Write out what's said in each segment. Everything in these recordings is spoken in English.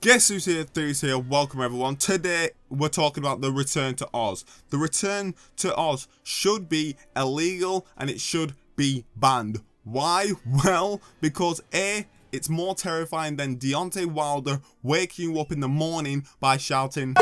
Guess who's here? THEAR's here. Welcome everyone. Today we're talking about the Return to Oz. The Return to Oz should be illegal and it should be banned. Why? Well, because A, it's more terrifying than Deontay Wilder waking you up in the morning by shouting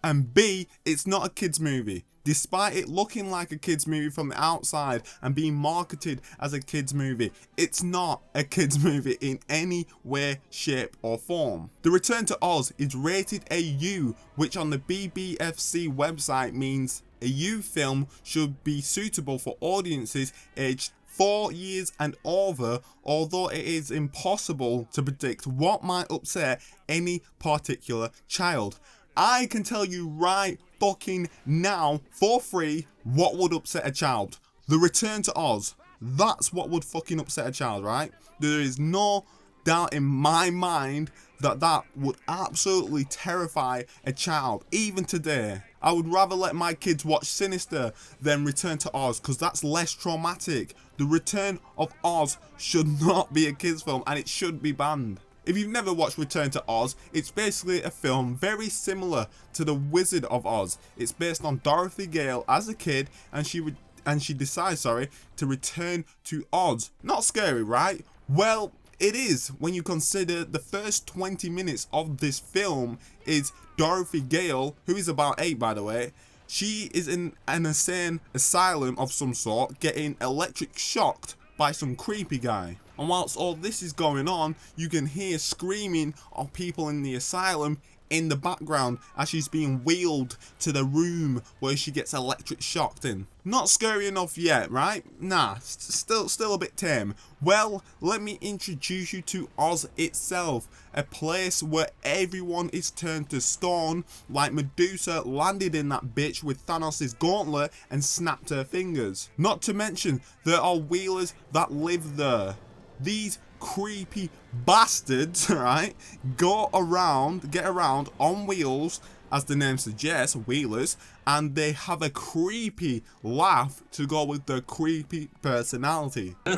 and B, it's not a kids movie. Despite it looking like a kids movie from the outside and being marketed as a kids movie, it's not a kids movie in any way, shape or form. The Return to Oz is rated a U, which on the BBFC website means a U film should be suitable for audiences aged 4 years and over, although it is impossible to predict what might upset any particular child. I can tell you right fucking now, for free, what would upset a child. The Return to Oz. That's what would fucking upset a child, right? There is no doubt in my mind that that would absolutely terrify a child, even today. I would rather let my kids watch Sinister than Return to Oz, because that's less traumatic. The Return of Oz should not be a kids film and it should be banned. If you've never watched Return to Oz, it's basically a film very similar to The Wizard of Oz. It's based on Dorothy Gale as a kid and she decides to return to Oz. Not scary, right? Well, it is when you consider the first 20 minutes of this film is Dorothy Gale, who is about 8 by the way. She is in an insane asylum of some sort, getting electric shocked by some creepy guy. And whilst all this is going on, you can hear screaming of people in the asylum in the background as she's being wheeled to the room where she gets electric shocked in. Not scary enough yet, right? Nah, still a bit tame. Well, let me introduce you to Oz itself, a place where everyone is turned to stone, like Medusa landed in that bitch with Thanos' gauntlet and snapped her fingers. Not to mention, there are wheelers that live there. These creepy bastards, right, get around on wheels, as the name suggests, wheelers, and they have a creepy laugh to go with their creepy personality. Now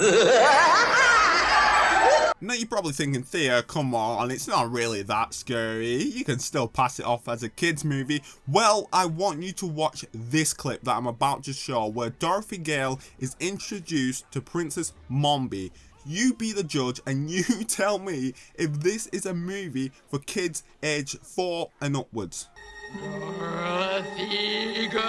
you're probably thinking, THEAR, come on, it's not really that scary, you can still pass it off as a kids movie. Well, I want you to watch this clip that I'm about to show where Dorothy Gale is introduced to Princess Mombi. You be the judge and you tell me if this is a movie for kids aged 4 and upwards. Dorothy girl.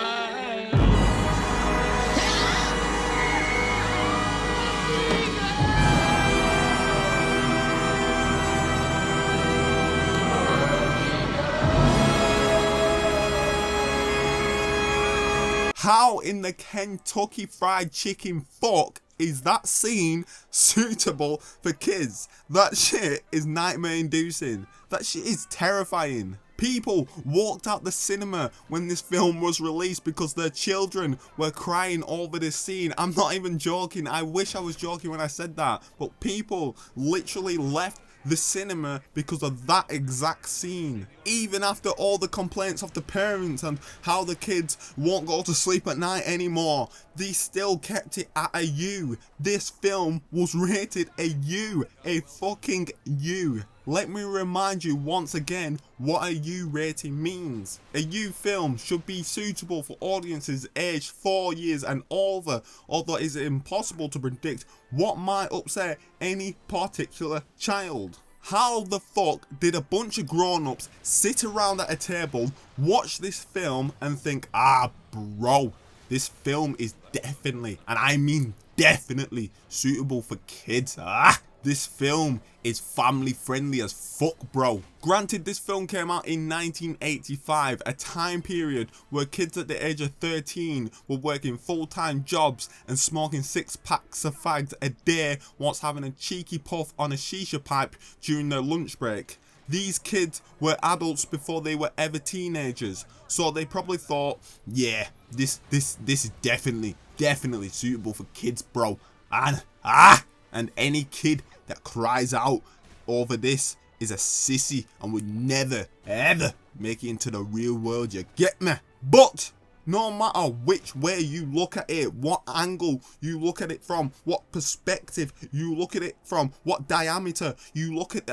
How in the Kentucky Fried Chicken fuck is that scene suitable for kids? That shit is nightmare inducing. That shit is terrifying. People walked out the cinema when this film was released because their children were crying over this scene. I'm not even joking. I wish I was joking when I said that. But people literally left the cinema because of that exact scene. Even after all the complaints of the parents and how the kids won't go to sleep at night anymore, they still kept it at a U. This film was rated a U, a fucking U. Let me remind you once again what a U rating means. A U film should be suitable for audiences aged 4 years and over, although it is impossible to predict what might upset any particular child. How the fuck did a bunch of grown-ups sit around at a table, watch this film and think, bro, this film is definitely, and I mean definitely, suitable for kids. This film is family friendly as fuck, bro. Granted, this film came out in 1985, a time period where kids at the age of 13 were working full-time jobs and smoking 6 packs of fags a day whilst having a cheeky puff on a shisha pipe during their lunch break. These kids were adults before they were ever teenagers, so they probably thought, yeah, this is definitely suitable for kids, bro. And any kid that cries out over this is a sissy and would never ever make it into the real world, you get me? But No matter which way you look at it, what angle you look at it from, what perspective you look at it from, what diameter you look at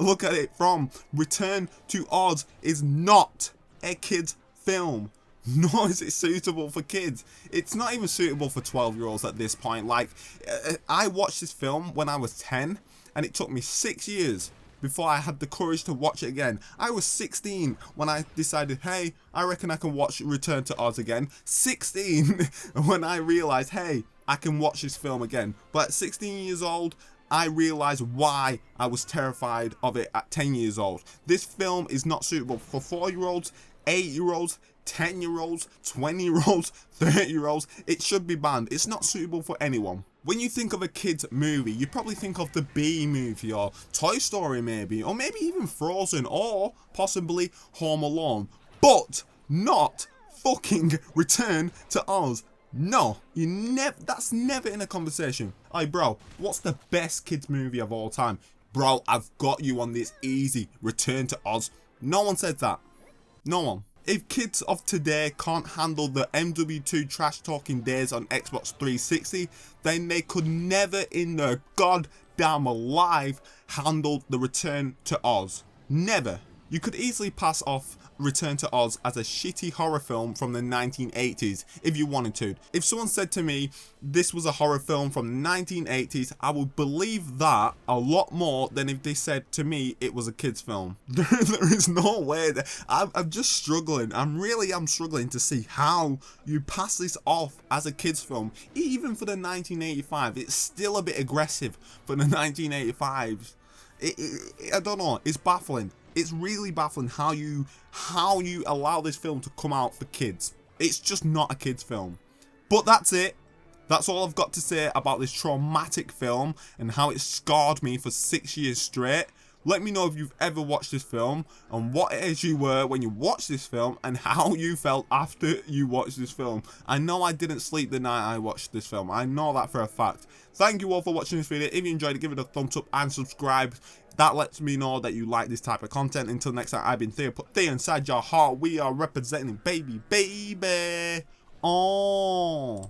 look at it from, Return to Oz is not a kid's film. Nor is it suitable for kids. It's not even suitable for 12-year-olds at this point. Like, I watched this film when I was 10, and it took me 6 years before I had the courage to watch it again. I was 16 when I decided, hey, I reckon I can watch Return to Oz again. 16 when I realized, hey, I can watch this film again. But at 16 years old, I realized why I was terrified of it at 10 years old. This film is not suitable for 4-year-olds, 8-year-olds, 10-year-olds, 20-year-olds, 30-year-olds. It should be banned. It's not suitable for anyone. When you think of a kid's movie, you probably think of the Bee Movie or Toy Story maybe, or maybe even Frozen, or possibly Home Alone. But not fucking Return to Oz. No, that's never in a conversation. Hey bro, what's the best kids movie of all time? Bro, I've got you on this easy. Return to Oz. No one said that. No one. If kids of today can't handle the MW2 trash talking days on Xbox 360, then they could never in their goddamn life handle the Return to Oz. Never. You could easily pass off Return to Oz as a shitty horror film from the 1980s if you wanted to. If someone said to me this was a horror film from the 1980s, I would believe that a lot more than if they said to me it was a kids film. There is no way that I'm just struggling. I'm struggling to see how you pass this off as a kids film. Even for the 1985, it's still a bit aggressive for the 1985s. I don't know, it's baffling. It's really baffling how you allow this film to come out for kids. It's just not a kids film. But that's it. That's all I've got to say about this traumatic film and how it scarred me for 6 years straight. Let me know if you've ever watched this film and what age you were when you watched this film and how you felt after you watched this film. I know I didn't sleep the night I watched this film. I know that for a fact. Thank you all for watching this video. If you enjoyed it, give it a thumbs up and subscribe. That lets me know that you like this type of content. Until next time, I've been THEAR. Put THEAR inside your heart. We are representing baby. Oh.